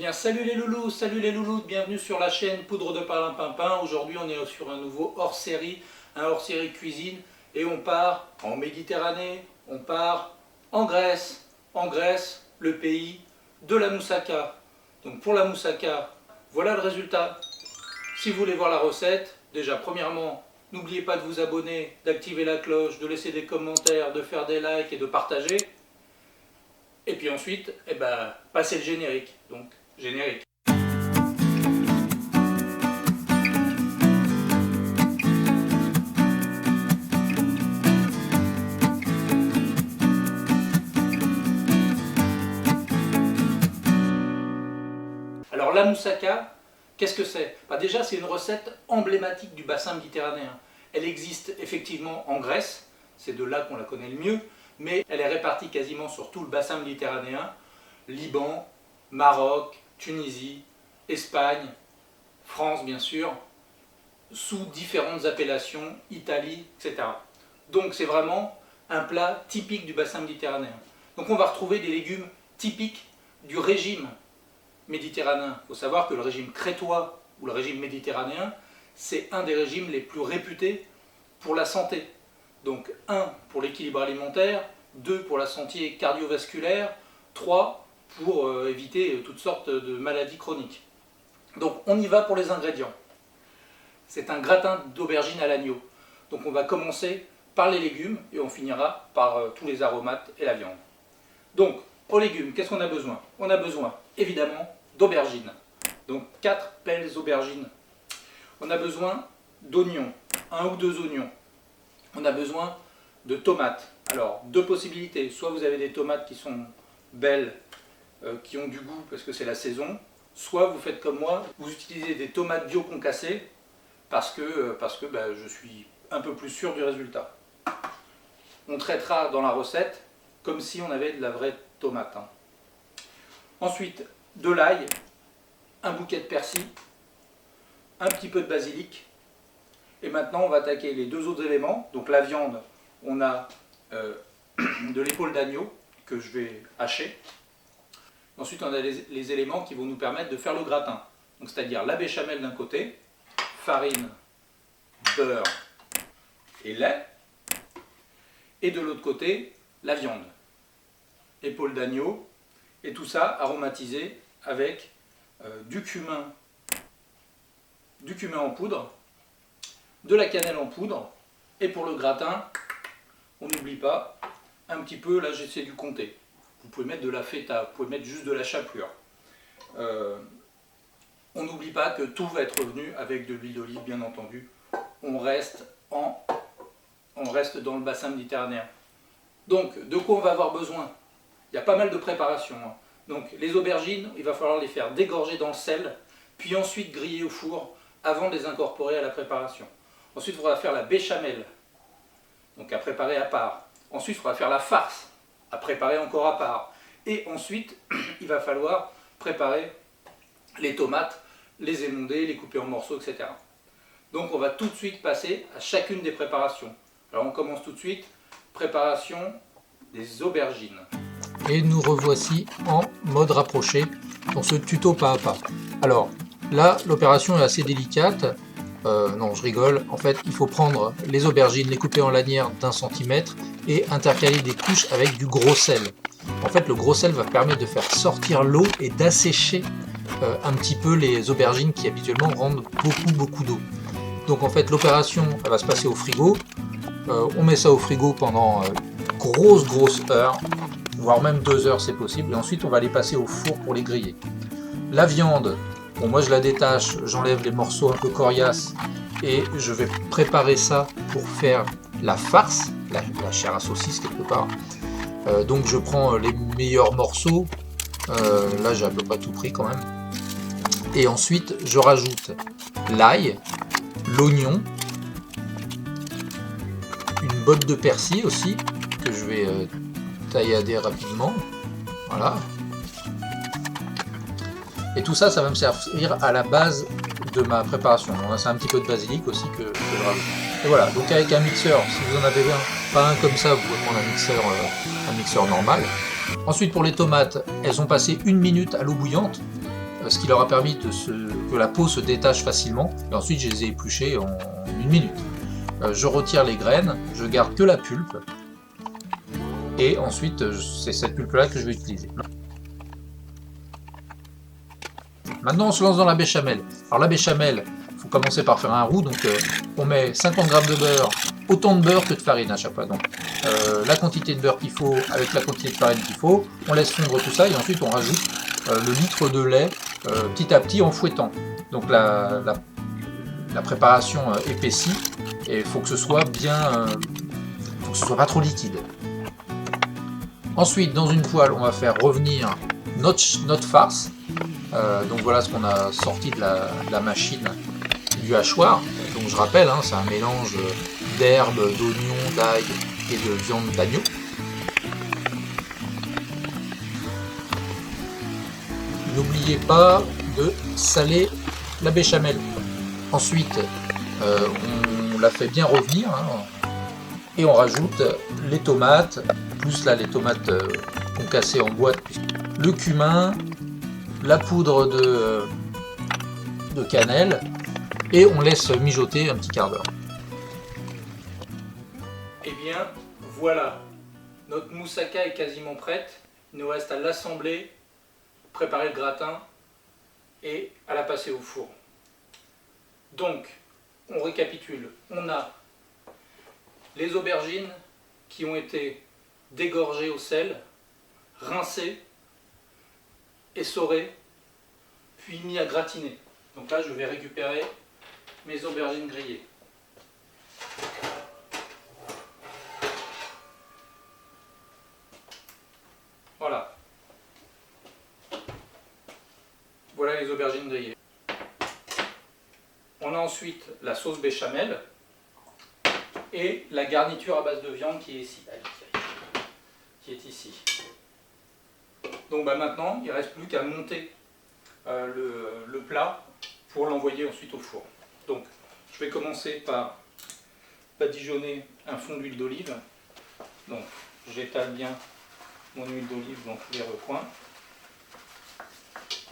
Bien, salut les loulous, bienvenue sur la chaîne Poudre de Parlimpinpin. Aujourd'hui on est sur un nouveau hors-série, un hors-série cuisine, et on part en Méditerranée, on part en Grèce, le pays de la moussaka. Donc pour la moussaka, voilà le résultat. Si vous voulez voir la recette, déjà premièrement, n'oubliez pas de vous abonner, d'activer la cloche, de laisser des commentaires, de faire des likes et de partager. Et puis ensuite, passez le générique. Donc, générique. Alors la moussaka, qu'est-ce que c'est? Déjà, c'est une recette emblématique du bassin méditerranéen. Elle existe effectivement en Grèce, c'est de là qu'on la connaît le mieux, mais elle est répartie quasiment sur tout le bassin méditerranéen, Liban, Maroc, Tunisie, Espagne, France bien sûr, sous différentes appellations, Italie, etc. Donc c'est vraiment un plat typique du bassin méditerranéen. Donc on va retrouver des légumes typiques du régime méditerranéen. Il faut savoir que le régime crétois ou le régime méditerranéen, c'est un des régimes les plus réputés pour la santé. Donc 1 pour l'équilibre alimentaire, 2 pour la santé cardiovasculaire, 3 pour éviter toutes sortes de maladies chroniques. Donc on y va pour les ingrédients. C'est un gratin d'aubergine à l'agneau. Donc on va commencer par les légumes et on finira par tous les aromates et la viande. Donc aux légumes, qu'est-ce qu'on a besoin? On a besoin évidemment d'aubergines. Donc 4 belles aubergines. On a besoin d'oignons, 1 ou 2 oignons. On a besoin de tomates. Alors, deux possibilités. Soit vous avez des tomates qui sont belles, qui ont du goût parce que c'est la saison. Soit vous faites comme moi, vous utilisez des tomates bio concassées parce que je suis un peu plus sûr du résultat. On traitera dans la recette comme si on avait de la vraie tomate. Ensuite, de l'ail, un bouquet de persil, un petit peu de basilic. Et maintenant, on va attaquer les deux autres éléments. Donc la viande, on a de l'épaule d'agneau que je vais hacher. Ensuite, on a les éléments qui vont nous permettre de faire le gratin. Donc c'est-à-dire la béchamel d'un côté, farine, beurre et lait. Et de l'autre côté, la viande, épaule d'agneau. Et tout ça aromatisé avec du cumin en poudre, de la cannelle en poudre, et pour le gratin, on n'oublie pas, un petit peu, là j'essaie du comté. Vous pouvez mettre de la feta, vous pouvez mettre juste de la chapelure. On n'oublie pas que tout va être revenu avec de l'huile d'olive, bien entendu. On reste dans le bassin méditerranéen. Donc, de quoi on va avoir besoin? Il y a pas mal de préparations. Donc, les aubergines, il va falloir les faire dégorger dans le sel, puis ensuite griller au four, avant de les incorporer à la préparation. Ensuite, il faudra faire la béchamel, donc à préparer à part. Ensuite, il faudra faire la farce, à préparer encore à part. Et ensuite, il va falloir préparer les tomates, les émonder, les couper en morceaux, etc. Donc, on va tout de suite passer à chacune des préparations. Alors, on commence tout de suite. Préparation des aubergines. Et nous revoici en mode rapproché dans ce tuto pas à pas. Alors, là, l'opération est assez délicate. Non, je rigole. En fait, il faut prendre les aubergines, les couper en lanières d'1 centimètre et intercaler des couches avec du gros sel. En fait, le gros sel va permettre de faire sortir l'eau et d'assécher un petit peu les aubergines qui habituellement rendent beaucoup d'eau. Donc en fait, l'opération elle va se passer au frigo. On met ça au frigo pendant grosse heure, voire même 2 heures c'est possible. Et ensuite, on va les passer au four pour les griller. La viande, bon, moi je la détache, j'enlève les morceaux un peu coriaces et je vais préparer ça pour faire la farce, la chair à saucisse quelque part. Donc je prends les meilleurs morceaux, là j'ai à peu près tout pris quand même. Et ensuite je rajoute l'ail, l'oignon, une botte de persil aussi que je vais taillader rapidement. Voilà. Et tout ça, ça va me servir à la base de ma préparation. C'est un petit peu de basilic aussi que je rajoute. Et voilà, donc avec un mixeur, si vous en avez pas un comme ça, vous pouvez prendre un mixeur normal. Ensuite pour les tomates, elles ont passé 1 minute à l'eau bouillante. ce qui leur a permis que la peau se détache facilement. Et ensuite, je les ai épluchés en 1 minute. Je retire les graines, je garde que la pulpe. Et ensuite, c'est cette pulpe-là que je vais utiliser. Maintenant, on se lance dans la béchamel. Alors la béchamel, il faut commencer par faire un roux. Donc on met 50 g de beurre, autant de beurre que de farine à chaque fois. Donc la quantité de beurre qu'il faut avec la quantité de farine qu'il faut. On laisse fondre tout ça et ensuite on rajoute le litre de lait petit à petit en fouettant. Donc la préparation épaissit et il faut que ce soit bien, faut que ce soit pas trop liquide. Ensuite, dans une poêle, on va faire revenir notre farce. Donc voilà ce qu'on a sorti de la machine du hachoir. Donc je rappelle, hein, c'est un mélange d'herbes, d'oignons, d'ail et de viande d'agneau. N'oubliez pas de saler la béchamel. Ensuite, on la fait bien revenir, hein, et on rajoute les tomates, plus là les tomates concassées en boîte, le cumin, la poudre de cannelle, et on laisse mijoter un petit quart d'heure. Et bien voilà, notre moussaka est quasiment prête. Il nous reste à l'assembler, préparer le gratin et à la passer au four. Donc, on récapitule. On a les aubergines qui ont été dégorgées au sel, rincées, essorées, puis mis à gratiner. Donc là, je vais récupérer mes aubergines grillées. Voilà. Voilà les aubergines grillées. On a ensuite la sauce béchamel et la garniture à base de viande qui est ici. Qui est ici. Donc maintenant, il ne reste plus qu'à monter le plat pour l'envoyer ensuite au four. Donc, je vais commencer par badigeonner un fond d'huile d'olive. Donc, j'étale bien mon huile d'olive dans tous les recoins.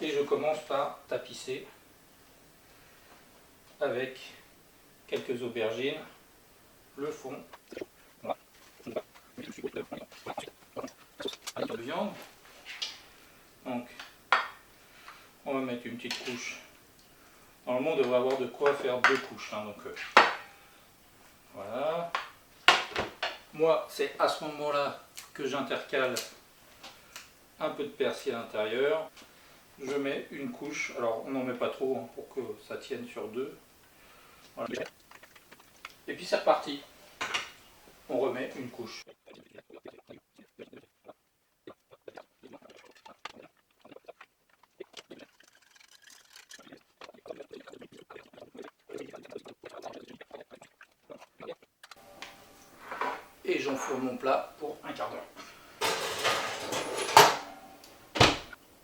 Et je commence par tapisser avec quelques aubergines le fond de viande. Donc, on va mettre une petite couche. Normalement, on devrait avoir de quoi faire 2 couches. Hein, donc, voilà. Moi, c'est à ce moment-là que j'intercale un peu de persil à l'intérieur. Je mets une couche. Alors, on n'en met pas trop hein, pour que ça tienne sur 2. Voilà. Et puis, c'est reparti. On remet une couche. Et j'enfourne mon plat pour un quart d'heure.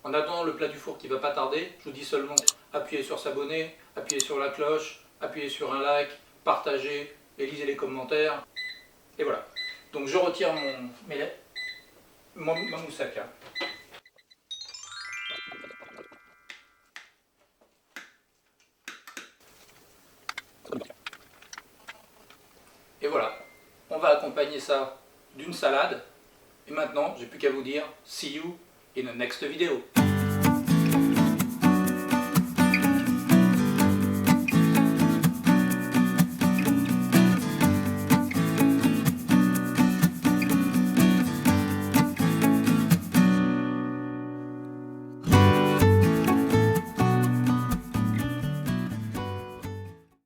En attendant le plat du four qui ne va pas tarder, je vous dis seulement appuyez sur s'abonner, appuyez sur la cloche, appuyez sur un like, partagez et lisez les commentaires. Et voilà. Donc je retire ma moussaka. Et voilà. On va accompagner ça d'une salade. Et maintenant, j'ai plus qu'à vous dire see you in the next video.